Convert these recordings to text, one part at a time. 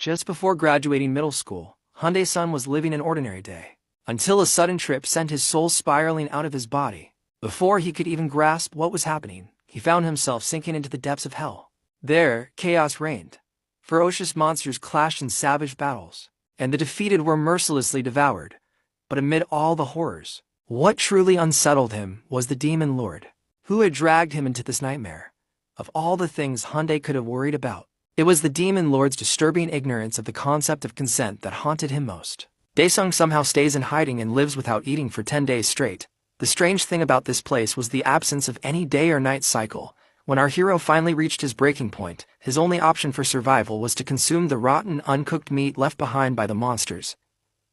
Just before graduating middle school, Hyundai-san was living an ordinary day, until a sudden trip sent his soul spiraling out of his body. Before he could even grasp what was happening, he found himself sinking into the depths of hell. There, chaos reigned. Ferocious monsters clashed in savage battles, and the defeated were mercilessly devoured. But amid all the horrors, what truly unsettled him was the demon lord, who had dragged him into this nightmare. Of all the things Hyundai could have worried about, it was the demon lord's disturbing ignorance of the concept of consent that haunted him most. Daesung somehow stays in hiding and lives without eating for 10 days straight. The strange thing about this place was the absence of any day or night cycle. When our hero finally reached his breaking point, his only option for survival was to consume the rotten, uncooked meat left behind by the monsters.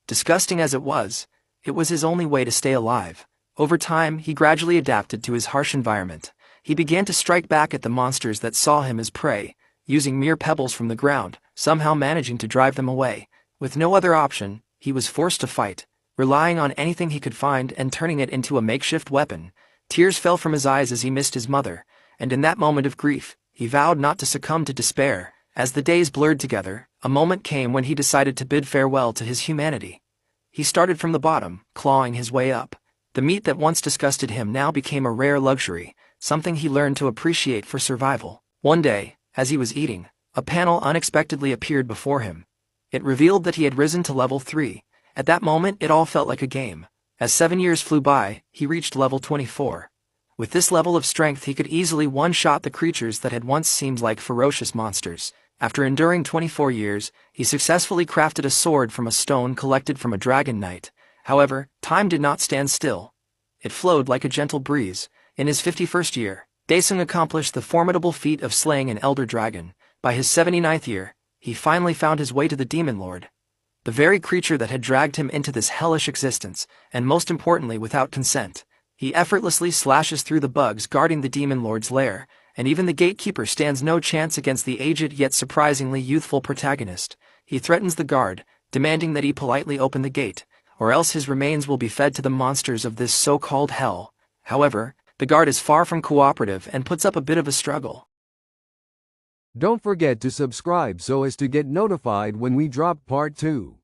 Disgusting as it was his only way to stay alive. Over time, he gradually adapted to his harsh environment. He began to strike back at the monsters that saw him as prey, using mere pebbles from the ground, somehow managing to drive them away. With no other option, he was forced to fight, relying on anything he could find and turning it into a makeshift weapon. Tears fell from his eyes as he missed his mother, and in that moment of grief, he vowed not to succumb to despair. As the days blurred together, a moment came when he decided to bid farewell to his humanity. He started from the bottom, clawing his way up. The meat that once disgusted him now became a rare luxury, something he learned to appreciate for survival. One day, as he was eating, a panel unexpectedly appeared before him. It revealed that he had risen to level 3. At that moment, it all felt like a game. As 7 years flew by, he reached level 24. With this level of strength, he could easily one-shot the creatures that had once seemed like ferocious monsters. After enduring 24 years, he successfully crafted a sword from a stone collected from a dragon knight. However, time did not stand still. It flowed like a gentle breeze. In his 51st year, Daesung accomplished the formidable feat of slaying an elder dragon. By his 79th year, he finally found his way to the demon lord, the very creature that had dragged him into this hellish existence, and most importantly without consent. He effortlessly slashes through the bugs guarding the demon lord's lair, and even the gatekeeper stands no chance against the aged yet surprisingly youthful protagonist. He threatens the guard, demanding that he politely open the gate, or else his remains will be fed to the monsters of this so-called hell. However, the guard is far from cooperative and puts up a bit of a struggle. Don't forget to subscribe so as to get notified when we drop part 2.